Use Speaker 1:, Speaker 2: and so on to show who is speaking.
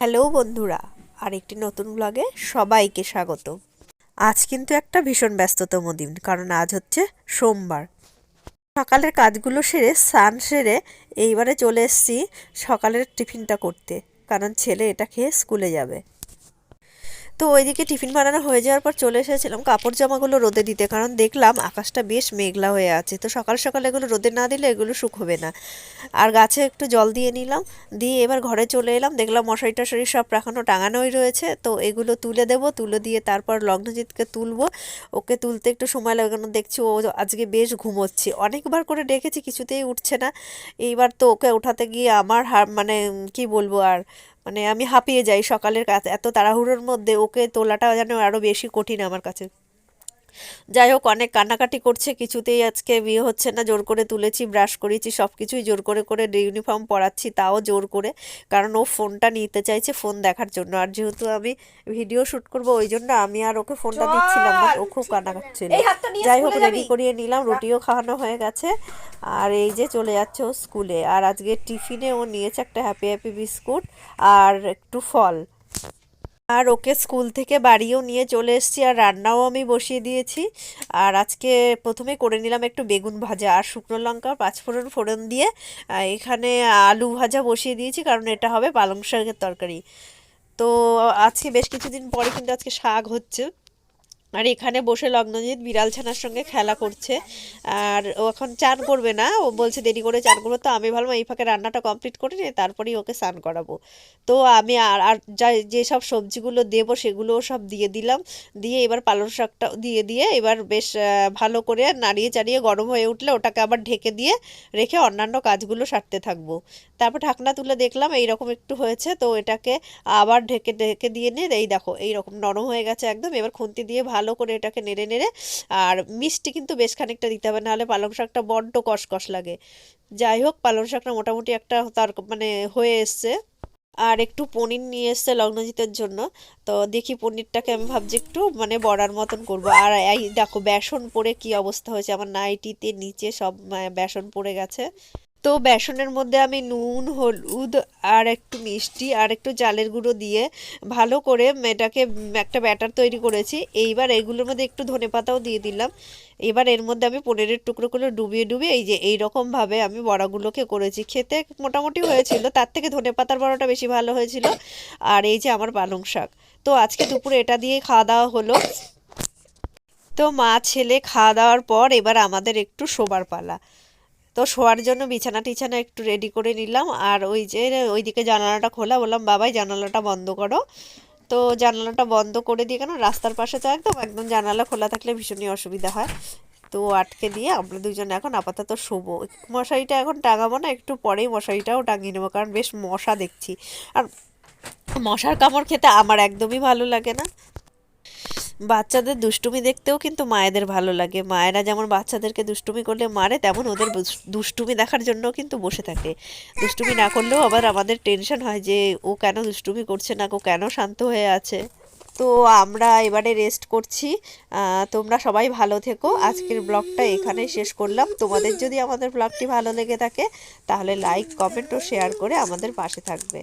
Speaker 1: Hello বন্ধুরা, আরেকটি নতুন ব্লগে সবাইকে স্বাগত। আজ কিন্তু একটা ভীষণ ব্যস্ততম দিন, কারণ আজ হচ্ছে সোমবার। সকালের কাজগুলো সেরে স্নান সেরে এইবারে চলে এসেছি সকালের টিফিনটা করতে, কারণ ছেলে এটা খেয়ে স্কুলে যাবে। তো ওইদিকে টিফিন বানানো হয়ে যাওয়ার পর চলে এসেছিলাম কাপড় জামাগুলো রোদে দিতে, কারণ দেখলাম আকাশটা বেশ মেঘলা হয়ে আছে। তো সকাল সকাল এগুলো রোদে না দিলে এগুলো শুকোবে না। আর গাছে একটু জল দিয়ে নিলাম, দিয়ে এবার ঘরে চলে এলাম, দেখলাম মশারি টশারি সব টাঙানোই রয়েছে। তো এগুলো তুলে দেবো, তুলে দিয়ে তারপর লগ্নজিৎকে তুলবো। ওকে তুলতে একটু সময় লাগে, কারণ দেখছি ও আজকে বেশ ঘুমোচ্ছে, অনেকবার করে ডেকেছি কিছুতেই উঠছে না। এইবার তো ওকে ওঠাতে গিয়ে আমার মানে কি বলবো আর, মানে আমি হাঁপিয়ে যাই সকালের কাজ এত তাড়াহুড়োর মধ্যে। ওকে তোলাটা যেন আরও বেশি কঠিন আমার কাছে। যাই হোক, অনেক কান্নাকাটি করছে, কিছুতেই আজকে বিয়ে হচ্ছে না। জোর করে তুলেছি, ব্রাশ করিয়েছি, সব কিছুই জোর করে করে ইউনিফর্ম পরাচ্ছি, তাও জোর করে, কারণ ও ফোনটা নিতে চাইছে ফোন দেখার জন্য। আর যেহেতু আমি ভিডিও শ্যুট করব, ওই জন্য আমি আর ওকে ফোনটা দিচ্ছিলাম না, ও খুব কান্নাকাচ্ছিল। যাই হোক, রেডি করিয়ে নিলাম, রুটিও খাওয়ানো হয়ে গেছে। আর এই যে চলে যাচ্ছে ও স্কুলে। আর আজকে টিফিনে ও নিয়েছে একটা হ্যাপি হ্যাপি বিস্কুট আর একটু ফল। আর ওকে স্কুল থেকে বাড়িও নিয়ে চলে এসেছি, আর রান্নাও আমি বসিয়ে দিয়েছি। আর আজকে প্রথমে করে নিলাম একটু বেগুন ভাজা আর শুকনো লঙ্কা পাঁচফোড়ন ফোড়ন দিয়ে। এখানে আলু ভাজা বসিয়ে দিয়েছি, কারণ এটা হবে পালং শাকের তরকারি। তো আজকে বেশ কিছুদিন পরে কিন্তু আজকে শাক হচ্ছে। আর এখানে বসে লগ্নজিৎ বিড়াল ছানার সঙ্গে খেলা করছে। আর ও এখন চান করবে না, ও বলছে দেরি করে চান করবো। তো আমি ভাবলাম এই ফাঁকে রান্নাটা কমপ্লিট করে নিয়ে তারপরেই ওকে স্নান করাবো। তো আমি আর আর যা যেসব সবজিগুলো দেবো সেগুলোও সব দিয়ে দিলাম। দিয়ে এবার পালং শাকটা দিয়ে দিয়ে এবার বেশ ভালো করে নাড়িয়ে চাড়িয়ে গরম হয়ে উঠলে ওটাকে আবার ঢেকে দিয়ে রেখে অন্যান্য কাজগুলো সারতে থাকবো। তারপর ঢাকনা তুলে দেখলাম এইরকম একটু হয়েছে, তো এটাকে আবার ঢেকে ঢেকে দিয়ে নিয়ে এই দেখো এইরকম নরম হয়ে গেছে একদম। এবার খুন্তি দিয়ে ভালো করে এটাকে নেড়ে নেড়ে, আর মিষ্টি কিন্তু বেশ খানিকটা দিতে হবে, নাহলে পালং শাকটা বড্ড কষকষ লাগে। যাই হোক, পালং শাকটা মোটামুটি একটা তার মানে হয়ে এসছে। আর একটু পনির নিয়ে এসছে লগ্নজিতের জন্য। তো দেখি পনিরটাকে আমি ভাবছি একটু মানে বড়ার মতন করব। আর এই দেখো বেসন পড়ে কি অবস্থা হয়েছে, আমার নাইটিতে নিচে সব বেসন পড়ে গেছে। তো বেসনের মধ্যে আমি নুন হলুদ আর একটু মিষ্টি আর একটু চালের গুঁড়ো দিয়ে ভালো করে এটাকে একটা ব্যাটার তৈরি করেছি। এইবার এগুলোর মধ্যে একটু ধনেপাতাও দিয়ে দিলাম। এবার এর মধ্যে আমি পনিরের টুকরো করে ডুবিয়ে ডুবিয়ে এই যে এইরকমভাবে আমি বড়াগুলোকে করেছি। খেতে মোটামুটি হয়েছিল, তার থেকে ধনেপাতার বড়াটা বেশি ভালো হয়েছিল। আর এই যে আমার পালং শাক। তো আজকে দুপুরে এটা দিয়ে খাওয়া দাওয়া হলো। তো মা ছেলে খাওয়া দাওয়ার পর এবার আমাদের একটু শোবার পালা। তো শোয়ার জন্য বিছানা টিছানা একটু রেডি করে নিলাম। আর ওই যে ওইদিকে জানালাটা খোলা, বললাম বাবাই জানালাটা বন্ধ করো। তো জানালাটা বন্ধ করে দিয়ে, কেন রাস্তার পাশে তো একদম একদম জানালা খোলা থাকলে ভীষণই অসুবিধা হয়। তো আটকে দিয়ে আমরা দুজনে এখন আপাতত শোবো। মশারিটা এখন টাঙাবো না, একটু পরেই মশারিটাও টাঙিয়ে নেবো, কারণ বেশ মশা দেখছি। আর মশার কামড় খেতে আমার একদমই ভালো লাগে না। বাচ্চাদের দুষ্টুমি দেখতেও কিন্তু মায়েদের ভালো লাগে। মায়েরা যেমন বাচ্চাদেরকে দুষ্টুমি করলে মারে, তেমন ওদের দুষ্টুমি দেখার জন্য কিন্তু বসে থাকে। দুষ্টুমি না করলেও আবার আমাদের টেনশন হয় যে ও কেন দুষ্টুমি করছে না, ও কেন শান্ত হয়ে আছে। তো আমরা এবারে রেস্ট করছি। তোমরা সবাই ভালো থেকো। আজকের ব্লগটা এখানেই শেষ করলাম। তোমাদের যদি আমাদের ব্লগটি ভালো লেগে থাকে তাহলে লাইক কমেন্ট ও শেয়ার করে আমাদের পাশে থাকবে।